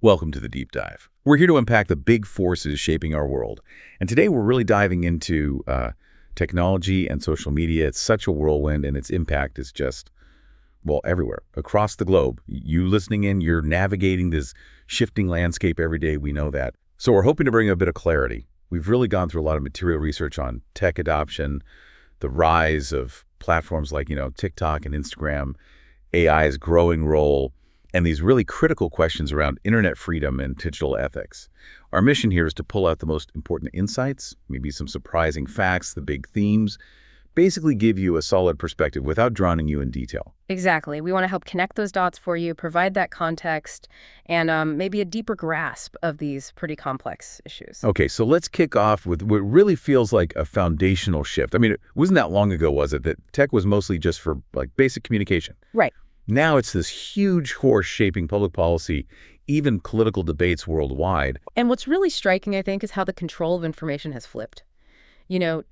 Welcome to the Deep Dive. We're here to unpack the big forces shaping our world. And today we're really diving into technology and social media. It's such a whirlwind, and its impact is just, well, everywhere, across the globe. You listening in, you're navigating this shifting landscape every day. We know that. So we're hoping to bring a bit of clarity. We've really gone through a lot of material research on tech adoption, the rise of platforms like, TikTok and Instagram, AI's growing role, and these really critical questions around internet freedom and digital ethics. Our mission here is to pull out the most important insights, maybe some surprising facts, the big themes, basically give you a solid perspective without drowning you in detail. Exactly. We want to help connect those dots for you, provide that context, and maybe a deeper grasp of these pretty complex issues. Okay, so let's kick off with what really feels like a foundational shift. I mean, it wasn't that long ago, was it, that tech was mostly just for basic communication? Right. Now it's this huge force shaping public policy, even political debates worldwide. And what's really striking, I think, is how the control of information has flipped.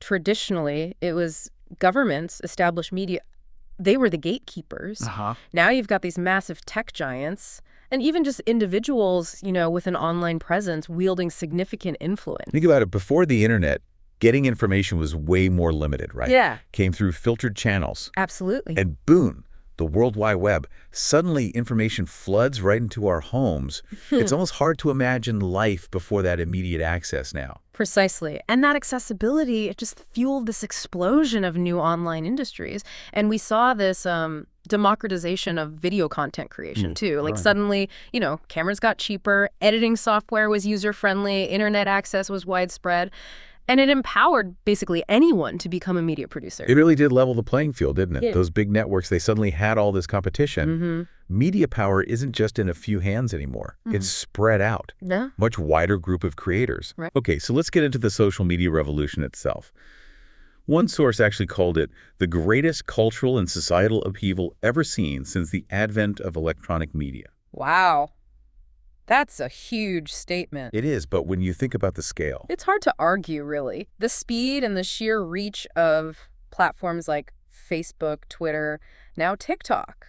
Traditionally, it was governments, established media, they were the gatekeepers. Now you've got these massive tech giants and even just individuals, with an online presence wielding significant influence. Think about it. Before the internet, getting information was way more limited, right? Yeah. Came through filtered channels. Absolutely. And boom, the World Wide Web. Suddenly, information floods right into our homes. It's almost hard to imagine life before that immediate access now. Precisely. And that accessibility, it just fueled this explosion of new online industries. And we saw this democratization of video content creation, too. Like suddenly, cameras got cheaper, editing software was user-friendly, internet access was widespread. And it empowered basically anyone to become a media producer. It really did level the playing field, didn't it? Yeah. Those big networks, they suddenly had all this competition. Media power isn't just in a few hands anymore. It's spread out. Yeah. Much wider group of creators. Right. Okay, so let's get into the social media revolution itself. One source actually called it the greatest cultural and societal upheaval ever seen since the advent of electronic media. Wow. That's a huge statement. It is, but when you think about the scale. It's hard to argue, really. The speed and the sheer reach of platforms like Facebook, Twitter, now TikTok.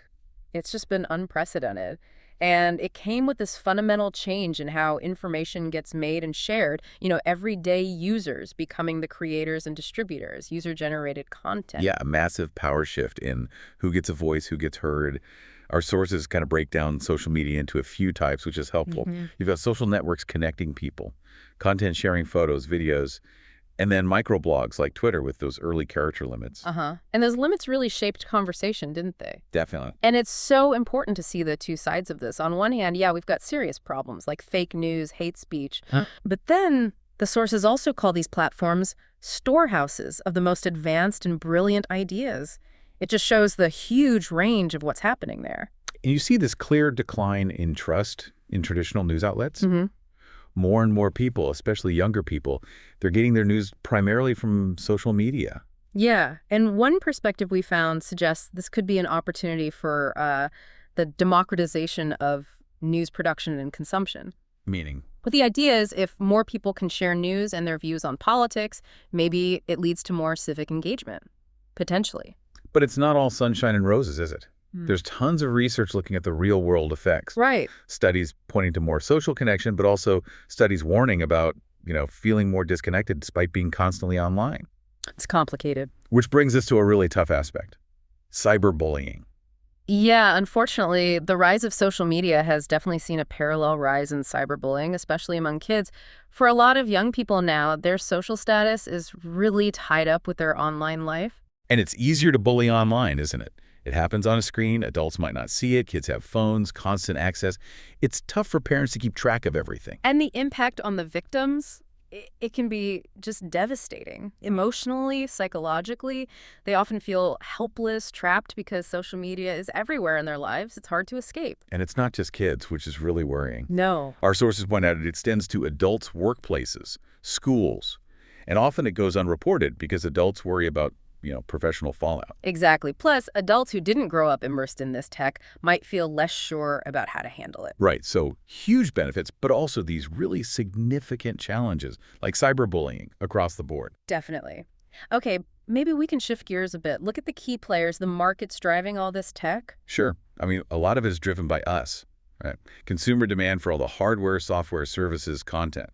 It's just been unprecedented. And it came with this fundamental change in how information gets made and shared. Everyday users becoming the creators and distributors, user-generated content. Yeah, a massive power shift in who gets a voice, who gets heard. Our sources kind of break down social media into a few types, which is helpful. You've got social networks connecting people, content sharing photos, videos, and then microblogs like Twitter with those early character limits. And those limits really shaped conversation, didn't they? Definitely. And it's so important to see the two sides of this. On one hand, yeah, we've got serious problems like fake news, hate speech. But then the sources also call these platforms storehouses of the most advanced and brilliant ideas. It just shows the huge range of what's happening there. And you see this clear decline in trust in traditional news outlets. More and more people, especially younger people, they're getting their news primarily from social media. Yeah, and one perspective we found suggests this could be an opportunity for the democratization of news production and consumption. Meaning? But the idea is if more people can share news and their views on politics, maybe it leads to more civic engagement, potentially. But it's not all sunshine and roses, is it? There's tons of research looking at the real-world effects. Right. Studies pointing to more social connection, but also studies warning about, feeling more disconnected despite being constantly online. It's complicated. Which brings us to a really tough aspect, cyberbullying. Yeah, unfortunately, the rise of social media has definitely seen a parallel rise in cyberbullying, especially among kids. For a lot of young people now, their social status is really tied up with their online life. And it's easier to bully online, isn't it? It happens on a screen. Adults might not see it. Kids have phones, constant access. It's tough for parents to keep track of everything. And the impact on the victims, it can be just devastating. Emotionally, psychologically, they often feel helpless, trapped because social media is everywhere in their lives. It's hard to escape. And it's not just kids, which is really worrying. No. Our sources point out it extends to adults' workplaces, schools, and often it goes unreported because adults worry about professional fallout. Exactly. Plus, adults who didn't grow up immersed in this tech might feel less sure about how to handle it. Right. So huge benefits, but also these really significant challenges like cyberbullying across the board. Definitely. Okay, maybe we can shift gears a bit. Look at the key players, the markets driving all this tech. Sure. I mean, a lot of it is driven by us. Right. Consumer demand for all the hardware, software, services, content.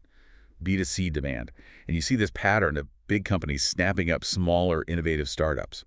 B2C demand. And you see this pattern of big companies snapping up smaller, innovative startups.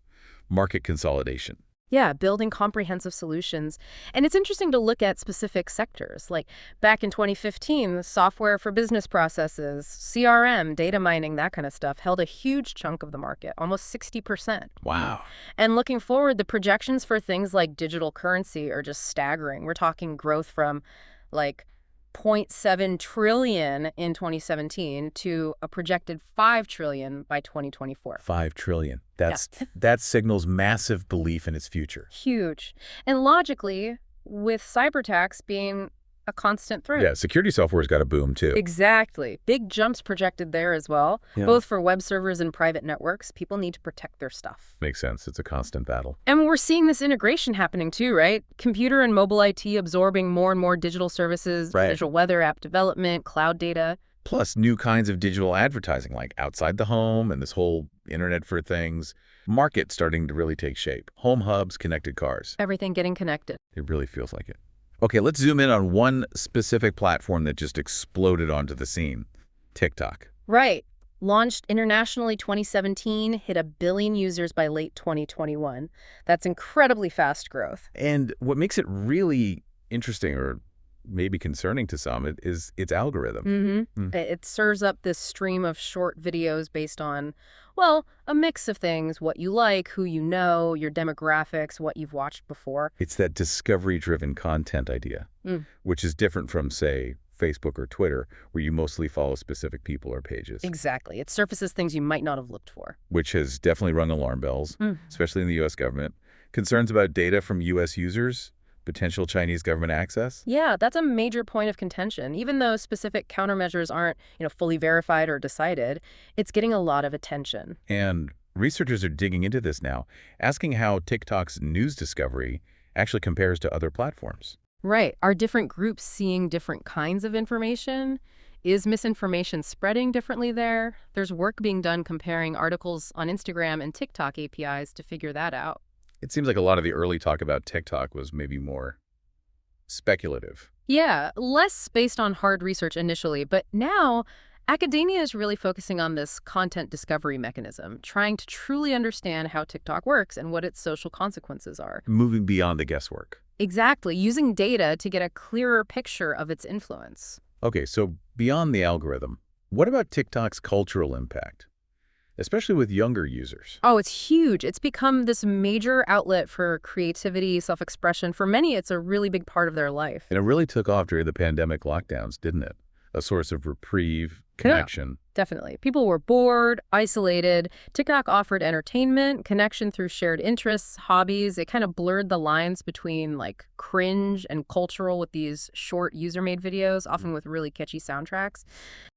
Market consolidation. Yeah, building comprehensive solutions. And it's interesting to look at specific sectors. Like back in 2015, the software for business processes, CRM, data mining, that kind of stuff held a huge chunk of the market, almost 60%. Wow. And looking forward, the projections for things like digital currency are just staggering. We're talking growth from like 0.7 trillion in 2017 to a projected 5 trillion by 2024. 5 trillion. That signals massive belief in its future. Huge. And logically, with cyber attacks being a constant threat. Yeah, security software's got a boom too. Exactly. Big jumps projected there as well, Yeah. both for web servers and private networks. People need to protect their stuff. Makes sense. It's a constant battle. And we're seeing this integration happening too, right? Computer and mobile IT absorbing more and more digital services, Right. digital weather, app development, cloud data. Plus new kinds of digital advertising like outside the home and this whole internet for things. Market starting to really take shape. Home hubs, connected cars. Everything getting connected. It really feels like it. Okay, let's zoom in on one specific platform that just exploded onto the scene. TikTok. Right. Launched internationally 2017, hit 1 billion users by late 2021. That's incredibly fast growth. And what makes it really interesting or maybe concerning to some is its algorithm. It serves up this stream of short videos based on, well, a mix of things, what you like, who you know, your demographics, what you've watched before. It's that discovery-driven content idea, which is different from, say, Facebook or Twitter, where you mostly follow specific people or pages. Exactly. It surfaces things you might not have looked for. Which has definitely rung alarm bells, especially in the U.S. government. Concerns about data from U.S. users, potential Chinese government access? Yeah, that's a major point of contention. Even though specific countermeasures aren't, fully verified or decided, it's getting a lot of attention. And researchers are digging into this now, asking how TikTok's news discovery actually compares to other platforms. Right. Are different groups seeing different kinds of information? Is misinformation spreading differently there? There's work being done comparing articles on Instagram and TikTok APIs to figure that out. It seems like a lot of the early talk about TikTok was maybe more speculative. Yeah, less based on hard research initially, but now academia is really focusing on this content discovery mechanism, trying to truly understand how TikTok works and what its social consequences are. Moving beyond the guesswork. Exactly, using data to get a clearer picture of its influence. Okay, so beyond the algorithm, what about TikTok's cultural impact? Especially with younger users. Oh, it's huge. It's become this major outlet for creativity, self-expression. For many, it's a really big part of their life. And it really took off during the pandemic lockdowns, didn't it? A source of reprieve, connection. Definitely. People were bored, isolated. TikTok offered entertainment, connection through shared interests, hobbies. It kind of blurred the lines between like cringe and cultural with these short user-made videos, often with really catchy soundtracks.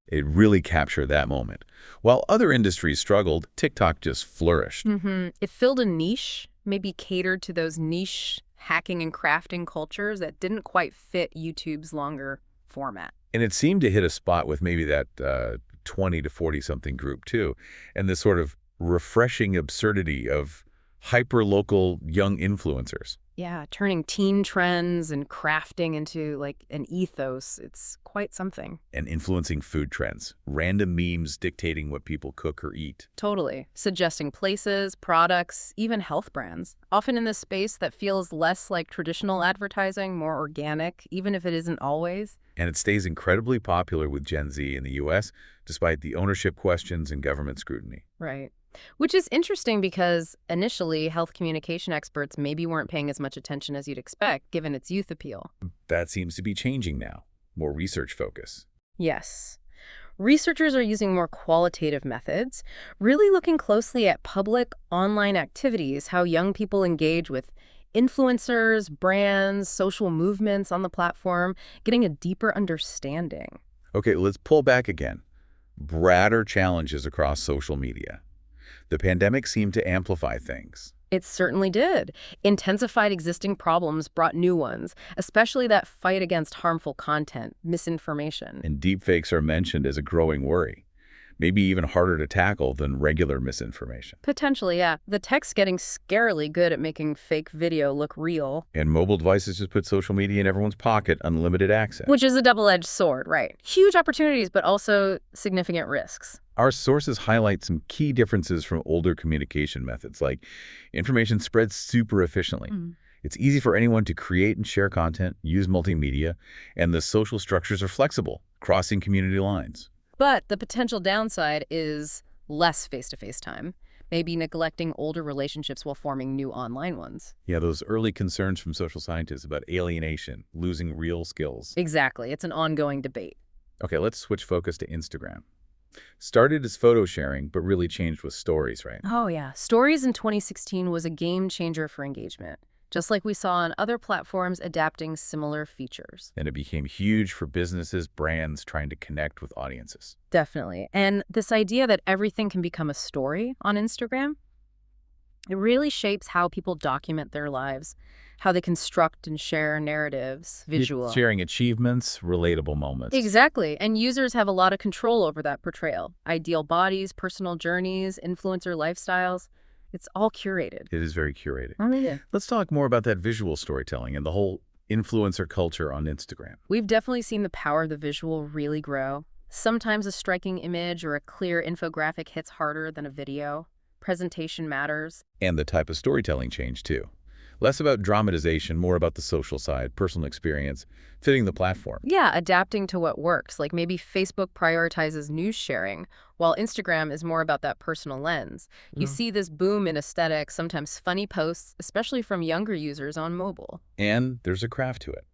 It really captured that moment. While other industries struggled, TikTok just flourished. It filled a niche, maybe catered to those niche hacking and crafting cultures that didn't quite fit YouTube's longer format. And it seemed to hit a spot with maybe that 20 to 40-something group, too. And this sort of refreshing absurdity of hyper-local young influencers. Yeah, turning teen trends and crafting into like an ethos. It's quite something. And influencing food trends. Random memes dictating what people cook or eat. Totally. Suggesting places, products, even health brands. Often in this space that feels less like traditional advertising, more organic, even if it isn't always. And it stays incredibly popular with Gen Z in the U.S., despite the ownership questions and government scrutiny. Right. Which is interesting because initially health communication experts maybe weren't paying as much attention as you'd expect, given its youth appeal. That seems to be changing now. More research focus. Yes. Researchers are using more qualitative methods, really looking closely at public online activities, how young people engage with influencers, brands, social movements on the platform, getting a deeper understanding. Okay, let's pull back again. Broader challenges across social media. The pandemic seemed to amplify things. It certainly did. Intensified existing problems brought new ones, especially that fight against harmful content, misinformation. And deepfakes are mentioned as a growing worry. maybe even harder to tackle than regular misinformation. Potentially, yeah. The tech's getting scarily good at making fake video look real. And mobile devices just put social media in everyone's pocket, unlimited access. Which is a double-edged sword, right? Huge opportunities, but also significant risks. Our sources highlight some key differences from older communication methods, like information spreads super efficiently. It's easy for anyone to create and share content, use multimedia, and the social structures are flexible, crossing community lines. But the potential downside is less face-to-face time, maybe neglecting older relationships while forming new online ones. Yeah, those early concerns from social scientists about alienation, losing real skills. Exactly. It's an ongoing debate. Okay, let's switch focus to Instagram. Started as photo sharing, but really changed with stories, right? Oh, yeah. Stories in 2016 was a game changer for engagement, just like we saw on other platforms adapting similar features. And it became huge for businesses, brands trying to connect with audiences. Definitely. And this idea that everything can become a story on Instagram, it really shapes how people document their lives, how they construct and share narratives, visual. Sharing achievements, relatable moments. Exactly. And users have a lot of control over that portrayal. Ideal bodies, personal journeys, influencer lifestyles. It's all curated. It is very curated. Oh, yeah. Let's talk more about that visual storytelling and the whole influencer culture on Instagram. We've definitely seen the power of the visual really grow. Sometimes a striking image or a clear infographic hits harder than a video. Presentation matters. And the type of storytelling changed too. Less about dramatization, more about the social side, personal experience, fitting the platform. Yeah, adapting to what works. Like maybe Facebook prioritizes news sharing, while Instagram is more about that personal lens. You see this boom in aesthetics, sometimes funny posts, especially from younger users on mobile. And there's a craft to it.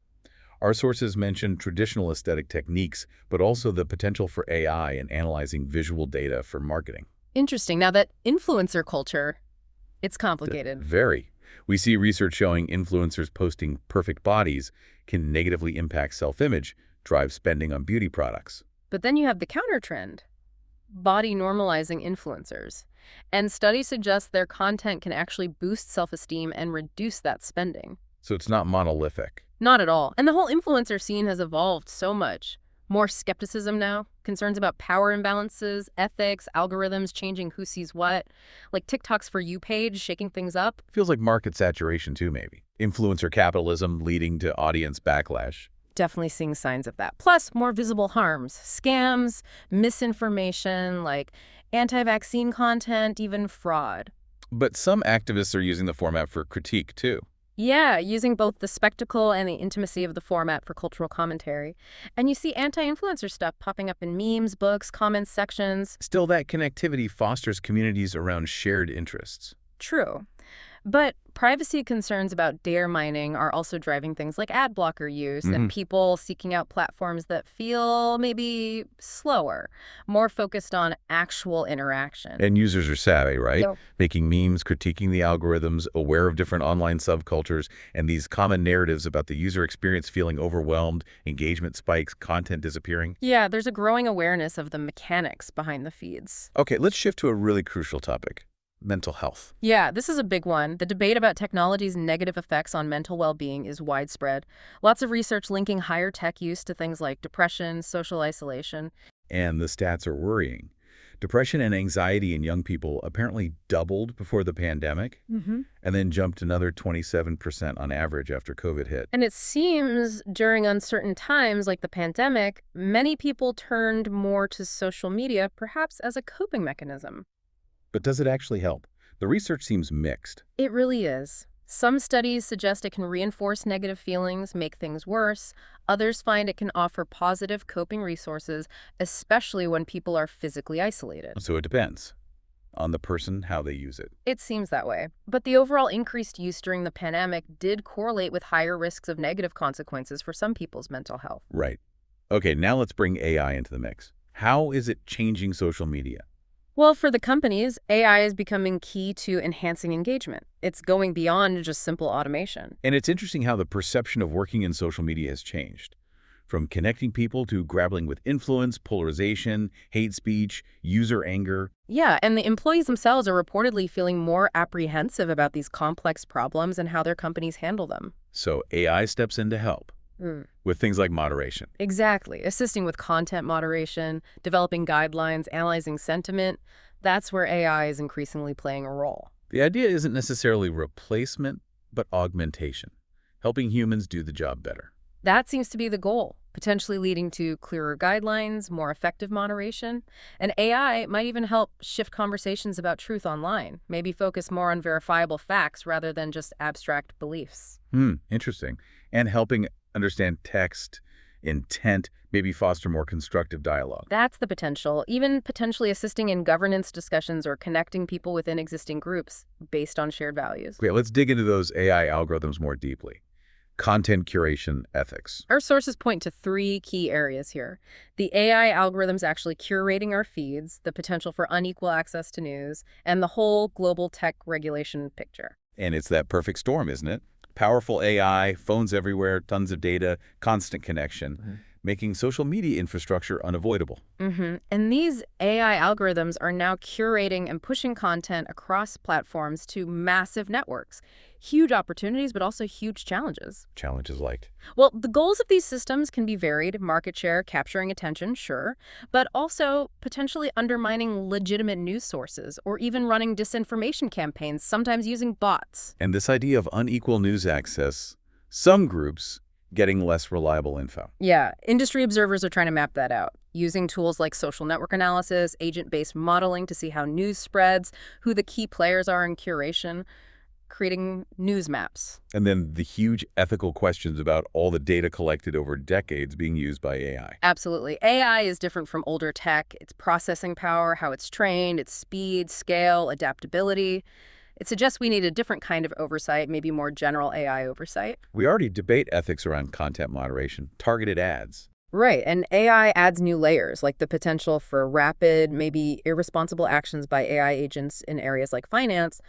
Our sources mention traditional aesthetic techniques, but also the potential for AI in analyzing visual data for marketing. Interesting. Now that influencer culture, it's complicated. Very. We see research showing influencers posting perfect bodies can negatively impact self-image, drive spending on beauty products. But then you have the counter trend, body normalizing influencers. And studies suggest their content can actually boost self-esteem and reduce that spending. So it's not monolithic. Not at all. And the whole influencer scene has evolved so much. More skepticism now, concerns about power imbalances, ethics, algorithms changing who sees what, like TikTok's For You page shaking things up. Feels like market saturation too, maybe. Influencer capitalism leading to audience backlash. Definitely seeing signs of that. Plus, more visible harms, scams, misinformation, like anti-vaccine content, even fraud. But some activists are using the format for critique too. Yeah, using both the spectacle and the intimacy of the format for cultural commentary. And you see anti-influencer stuff popping up in memes, books, comments sections. Still, that connectivity fosters communities around shared interests. True. But privacy concerns about data mining are also driving things like ad blocker use and people seeking out platforms that feel maybe slower, more focused on actual interaction. And users are savvy, right? Yep. Making memes, critiquing the algorithms, aware of different online subcultures, and these common narratives about the user experience feeling overwhelmed, engagement spikes, content disappearing. Yeah, there's a growing awareness of the mechanics behind the feeds. Okay, let's shift to a really crucial topic. Mental health. Yeah, this is a big one. The debate about technology's negative effects on mental well-being is widespread. Lots of research linking higher tech use to things like depression, social isolation. And the stats are worrying. Depression and anxiety in young people apparently doubled before the pandemic, and then jumped another 27% on average after COVID hit. And it seems during uncertain times like the pandemic, many people turned more to social media, perhaps as a coping mechanism. But does it actually help? The research seems mixed. It really is. Some studies suggest it can reinforce negative feelings, make things worse. Others find it can offer positive coping resources, especially when people are physically isolated. So it depends on the person, how they use it. It seems that way. But the overall increased use during the pandemic did correlate with higher risks of negative consequences for some people's mental health. Right. Okay, now let's bring AI into the mix. How is it changing social media? Well, for the companies, AI is becoming key to enhancing engagement. It's going beyond just simple automation. And it's interesting how the perception of working in social media has changed. From connecting people to grappling with influence, polarization, hate speech, user anger. Yeah, and the employees themselves are reportedly feeling more apprehensive about these complex problems and how their companies handle them. So AI steps in to help. Mm. with things like moderation. Exactly. Assisting with content moderation, developing guidelines, analyzing sentiment, that's where AI is increasingly playing a role. The idea isn't necessarily replacement, but augmentation, helping humans do the job better. That seems to be the goal, potentially leading to clearer guidelines, more effective moderation. And AI might even help shift conversations about truth online, maybe focus more on verifiable facts rather than just abstract beliefs. Interesting. And helping understand text, intent, maybe foster more constructive dialogue. That's the potential, even potentially assisting in governance discussions or connecting people within existing groups based on shared values. Okay, let's dig into those AI algorithms more deeply. Content curation ethics. Our sources point to three key areas here. The AI algorithms actually curating our feeds, the potential for unequal access to news, and the whole global tech regulation picture. And it's that perfect storm, isn't it? Powerful AI, phones everywhere, tons of data, constant connection, making social media infrastructure unavoidable. And these AI algorithms are now curating and pushing content across platforms to massive networks. Huge opportunities, but also huge challenges. Challenges like. Well, the goals of these systems can be varied: market share, capturing attention, sure, but also potentially undermining legitimate news sources or even running disinformation campaigns, sometimes using bots. And this idea of unequal news access, some groups getting less reliable info. Yeah, industry observers are trying to map that out, using tools like social network analysis, agent-based modeling to see how news spreads, who the key players are in curation, creating news maps. And then the huge ethical questions about all the data collected over decades being used by AI. Absolutely. AI is different from older tech. Its processing power, how it's trained, its speed, scale, adaptability. It suggests we need a different kind of oversight, maybe more general AI oversight. We already debate ethics around content moderation, targeted ads. Right, and AI adds new layers, like the potential for rapid, maybe irresponsible actions by AI agents in areas like finance.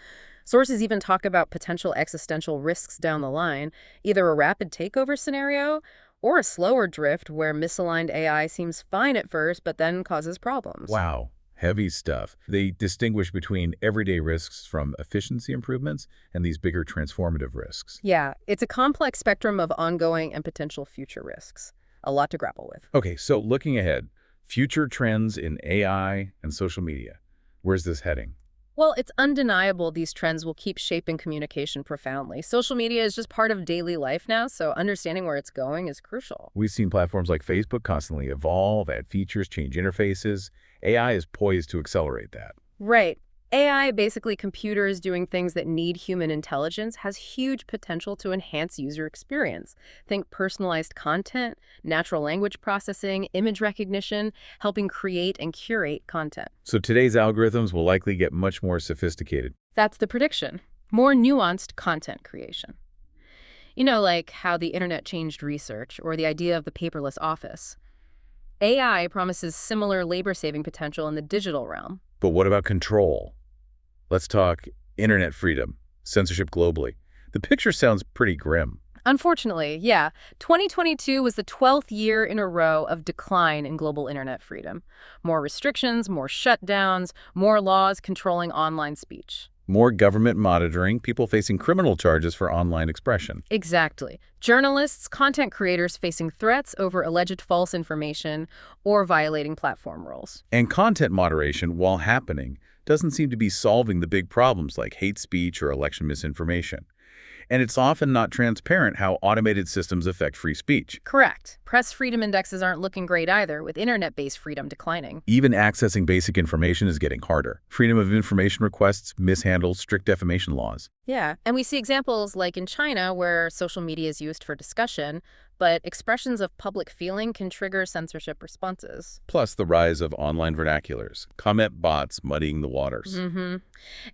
Sources even talk about potential existential risks down the line, either a rapid takeover scenario or a slower drift where misaligned AI seems fine at first but then causes problems. Wow, heavy stuff. They distinguish between everyday risks from efficiency improvements and these bigger transformative risks. Yeah, it's a complex spectrum of ongoing and potential future risks. A lot to grapple with. Okay, so looking ahead, future trends in AI and social media. Where's this heading? Well, it's undeniable these trends will keep shaping communication profoundly. Social media is just part of daily life now, so understanding where it's going is crucial. We've seen platforms like Facebook constantly evolve, add features, change interfaces. AI is poised to accelerate that. Right. AI, basically computers doing things that need human intelligence, has huge potential to enhance user experience. Think personalized content, natural language processing, image recognition, helping create and curate content. So today's algorithms will likely get much more sophisticated. That's the prediction. More nuanced content creation. You know, like how the internet changed research or the idea of the paperless office. AI promises similar labor-saving potential in the digital realm. But what about control? Let's talk internet freedom, censorship globally. The picture sounds pretty grim. Unfortunately, yeah. 2022 was the 12th year in a row of decline in global internet freedom. More restrictions, more shutdowns, more laws controlling online speech. More government monitoring, people facing criminal charges for online expression. Exactly. Journalists, content creators facing threats over alleged false information or violating platform rules. And content moderation, while happening, doesn't seem to be solving the big problems like hate speech or election misinformation. And it's often not transparent how automated systems affect free speech. Correct. Press freedom indexes aren't looking great either, with internet-based freedom declining. Even accessing basic information is getting harder. Freedom of information requests mishandle strict defamation laws. Yeah, and we see examples like in China where social media is used for discussion, but expressions of public feeling can trigger censorship responses. Plus the rise of online vernaculars, comment bots muddying the waters.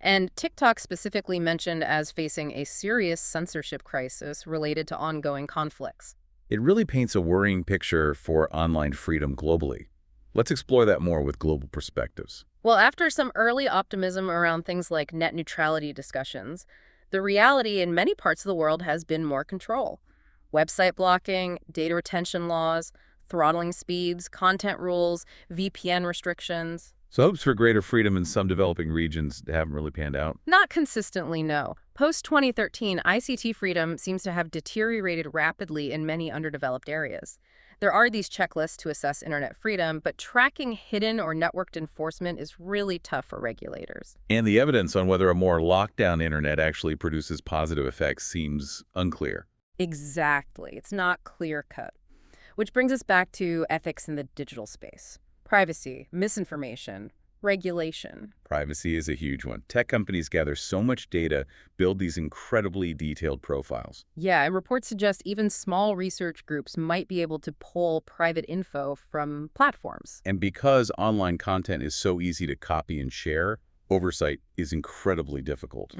And TikTok specifically mentioned as facing a serious censorship crisis related to ongoing conflicts. It really paints a worrying picture for online freedom globally. Let's explore that more with global perspectives. Well, after some early optimism around things like net neutrality discussions, the reality in many parts of the world has been more control. Website blocking, data retention laws, throttling speeds, content rules, VPN restrictions. So hopes for greater freedom in some developing regions haven't really panned out. Not consistently, no. Post-2013, ICT freedom seems to have deteriorated rapidly in many underdeveloped areas. There are these checklists to assess internet freedom, but tracking hidden or networked enforcement is really tough for regulators. And the evidence on whether a more locked-down internet actually produces positive effects seems unclear. Exactly. It's not clear-cut. Which brings us back to ethics in the digital space. Privacy, misinformation, regulation. Privacy is a huge one. Tech companies gather so much data, build these incredibly detailed profiles. Yeah, and reports suggest even small research groups might be able to pull private info from platforms. And because online content is so easy to copy and share, oversight is incredibly difficult.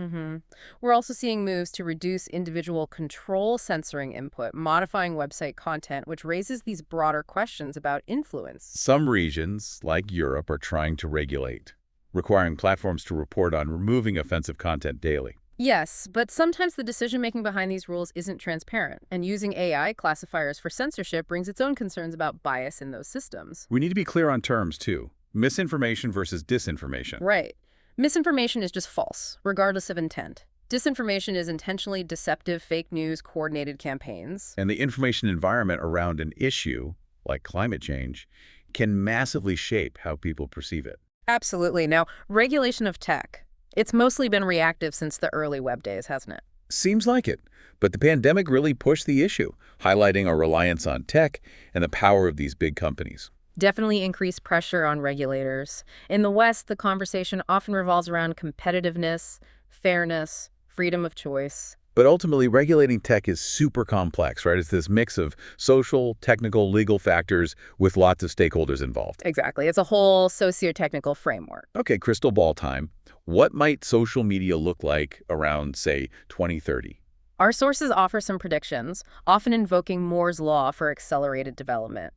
We're also seeing moves to reduce individual control censoring input, modifying website content, which raises these broader questions about influence. Some regions, like Europe, are trying to regulate, requiring platforms to report on removing offensive content daily. Yes, but sometimes the decision-making behind these rules isn't transparent, and using AI classifiers for censorship brings its own concerns about bias in those systems. We need to be clear on terms, too. Misinformation versus disinformation. Right. Misinformation is just false, regardless of intent. Disinformation is intentionally deceptive fake news coordinated campaigns. And the information environment around an issue, like climate change, can massively shape how people perceive it. Absolutely. Now, regulation of tech. It's mostly been reactive since the early web days, hasn't it? Seems like it. But the pandemic really pushed the issue, highlighting our reliance on tech and the power of these big companies. Definitely increased pressure on regulators. In the West, the conversation often revolves around competitiveness, fairness, freedom of choice. But ultimately, regulating tech is super complex, right? It's this mix of social, technical, legal factors with lots of stakeholders involved. Exactly. It's a whole socio-technical framework. Okay, crystal ball time. What might social media look like around, say, 2030? Our sources offer some predictions, often invoking Moore's law for accelerated development.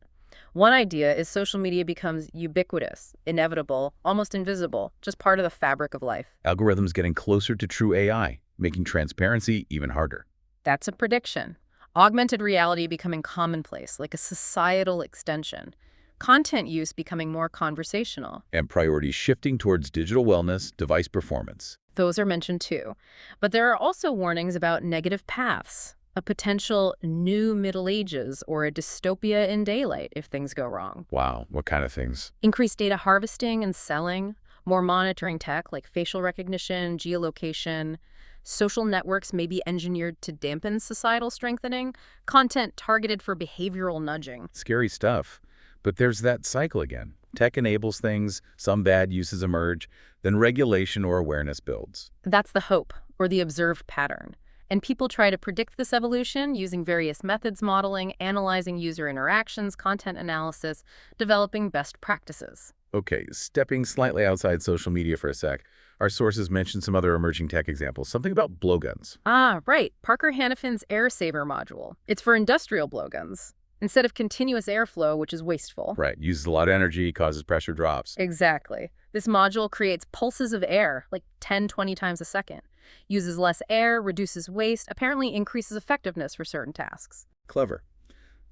One idea is social media becomes ubiquitous, inevitable, almost invisible, just part of the fabric of life. Algorithms getting closer to true AI, making transparency even harder. That's a prediction. Augmented reality becoming commonplace, like a societal extension. Content use becoming more conversational. And priorities shifting towards digital wellness, device performance. Those are mentioned too. But there are also warnings about negative paths, a potential new Middle Ages or a dystopia in daylight if things go wrong. Wow, what kind of things? Increased data harvesting and selling, more monitoring tech like facial recognition, geolocation. Social networks may be engineered to dampen societal strengthening, content targeted for behavioral nudging. Scary stuff. But there's that cycle again. Tech enables things, some bad uses emerge, then regulation or awareness builds. That's the hope, or the observed pattern. And people try to predict this evolution using various methods, modeling, analyzing user interactions, content analysis, developing best practices. Okay, stepping slightly outside social media for a sec, our sources mentioned some other emerging tech examples, something about blowguns. Ah, right. Parker Hannifin's Air Saver module. It's for industrial blowguns, instead of continuous airflow, which is wasteful. Right, uses a lot of energy, causes pressure drops. Exactly. This module creates pulses of air, like 10, 20 times a second. Uses less air, reduces waste, apparently increases effectiveness for certain tasks. Clever.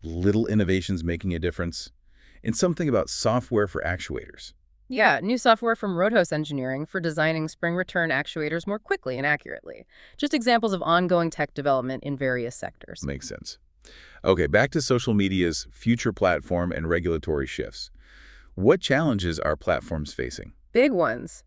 Little innovations making a difference. And something about software for actuators. Yeah, new software from Roadhouse Engineering for designing spring return actuators more quickly and accurately. Just examples of ongoing tech development in various sectors. Makes sense. Okay, back to social media's future platform and regulatory shifts. What challenges are platforms facing? Big ones.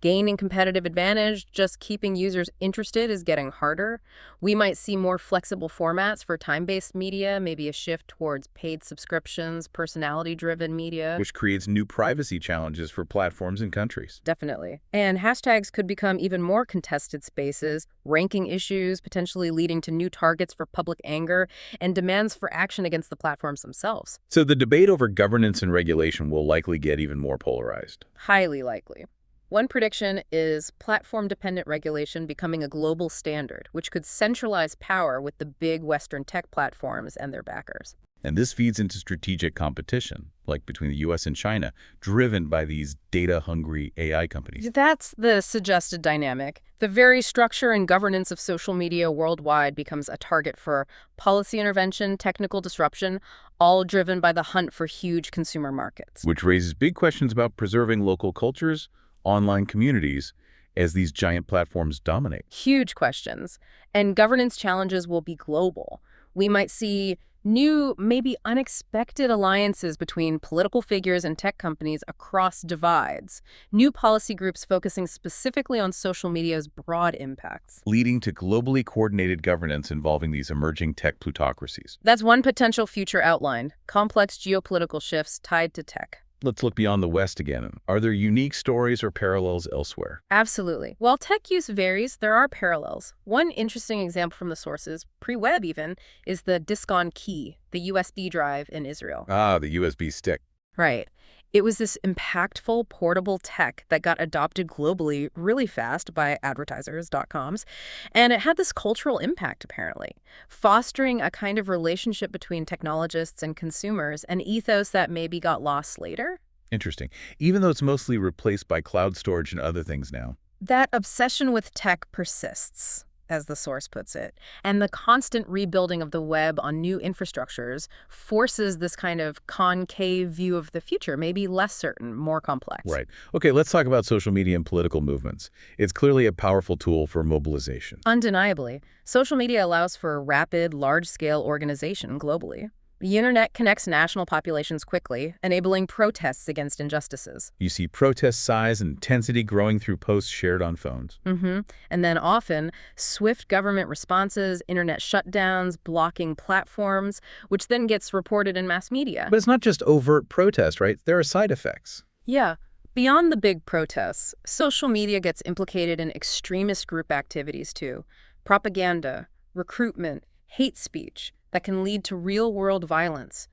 Gaining competitive advantage, just keeping users interested is getting harder. We might see more flexible formats for time-based media, maybe a shift towards paid subscriptions, personality-driven media. Which creates new privacy challenges for platforms and countries. Definitely. And hashtags could become even more contested spaces, ranking issues, potentially leading to new targets for public anger, and demands for action against the platforms themselves. So the debate over governance and regulation will likely get even more polarized. Highly likely. One prediction is platform-dependent regulation becoming a global standard, which could centralize power with the big Western tech platforms and their backers. And this feeds into strategic competition, like between the US and China, driven by these data-hungry AI companies. That's the suggested dynamic. The very structure and governance of social media worldwide becomes a target for policy intervention, technical disruption, all driven by the hunt for huge consumer markets. Which raises big questions about preserving local cultures, online communities, as these giant platforms dominate. Huge questions. And governance challenges will be global. We might see new, maybe unexpected alliances between political figures and tech companies across divides. New policy groups focusing specifically on social media's broad impacts. Leading to globally coordinated governance involving these emerging tech plutocracies. That's one potential future outline, complex geopolitical shifts tied to tech. Let's look beyond the West again. Are there unique stories or parallels elsewhere? Absolutely. While tech use varies, there are parallels. One interesting example from the sources, pre-web even, is the Disk on Key, the USB drive in Israel. Ah, the USB stick. Right. It was this impactful, portable tech that got adopted globally really fast by advertisers, .coms, and it had this cultural impact, apparently, fostering a kind of relationship between technologists and consumers, an ethos that maybe got lost later. Interesting. Even though it's mostly replaced by cloud storage and other things now. That obsession with tech persists, as the source puts it, and the constant rebuilding of the web on new infrastructures forces this kind of concave view of the future, maybe less certain, more complex. Right. Okay, let's talk about social media and political movements. It's clearly a powerful tool for mobilization. Undeniably, social media allows for rapid, large-scale organization globally. The internet connects national populations quickly, enabling protests against injustices. You see protest size and intensity growing through posts shared on phones. And then often, swift government responses, internet shutdowns, blocking platforms, which then gets reported in mass media. But it's not just overt protest, right? There are side effects. Yeah. Beyond the big protests, social media gets implicated in extremist group activities too. Propaganda, recruitment, hate speech that can lead to real-world violence,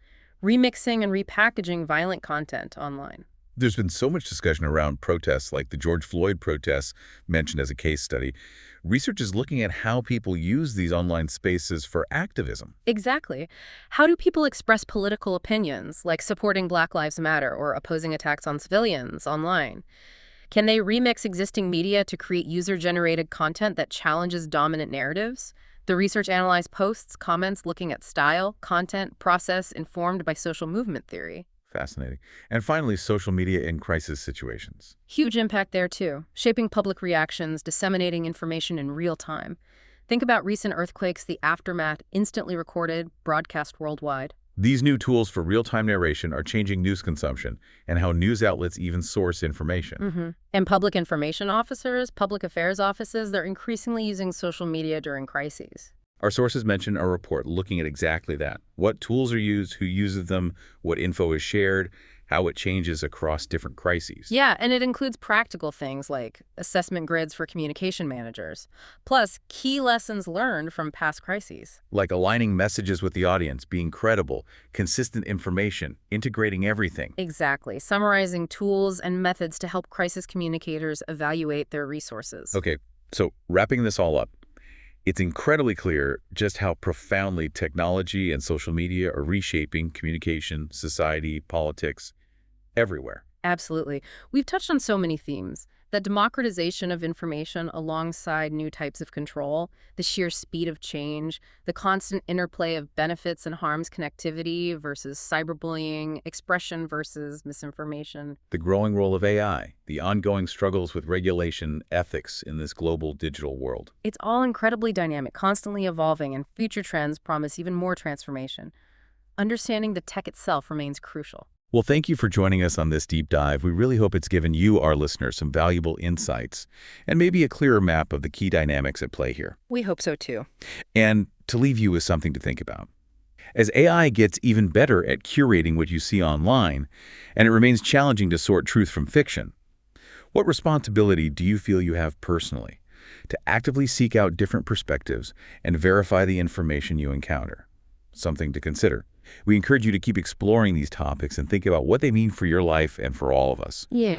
remixing and repackaging violent content online. There's been so much discussion around protests, like the George Floyd protests mentioned as a case study. Research is looking at how people use these online spaces for activism. Exactly. How do people express political opinions, like supporting Black Lives Matter or opposing attacks on civilians online? Can they remix existing media to create user-generated content that challenges dominant narratives? The research analyzed posts, comments looking at style, content, process informed by social movement theory. Fascinating. And finally, social media in crisis situations. Huge impact there too, shaping public reactions, disseminating information in real time. Think about recent earthquakes, the aftermath, instantly recorded, broadcast worldwide. These new tools for real-time narration are changing news consumption and how news outlets even source information. And public information officers, public affairs offices, they're increasingly using social media during crises. Our sources mention a report looking at exactly that. What tools are used, who uses them, what info is shared, how it changes across different crises. Yeah, and it includes practical things like assessment grids for communication managers, plus key lessons learned from past crises. Like aligning messages with the audience, being credible, consistent information, integrating everything. Exactly, summarizing tools and methods to help crisis communicators evaluate their resources. Okay, so wrapping this all up, it's incredibly clear just how profoundly technology and social media are reshaping communication, society, politics, everywhere. Absolutely. We've touched on so many themes. The democratization of information alongside new types of control, the sheer speed of change, the constant interplay of benefits and harms connectivity versus cyberbullying, expression versus misinformation. The growing role of AI, the ongoing struggles with regulation, ethics in this global digital world. It's all incredibly dynamic, constantly evolving, and future trends promise even more transformation. Understanding the tech itself remains crucial. Well, thank you for joining us on this deep dive. We really hope it's given you, our listeners, some valuable insights and maybe a clearer map of the key dynamics at play here. We hope so too. And to leave you with something to think about. As AI gets even better at curating what you see online, and it remains challenging to sort truth from fiction, what responsibility do you feel you have personally to actively seek out different perspectives and verify the information you encounter? Something to consider. We encourage you to keep exploring these topics and think about what they mean for your life and for all of us. Yeah.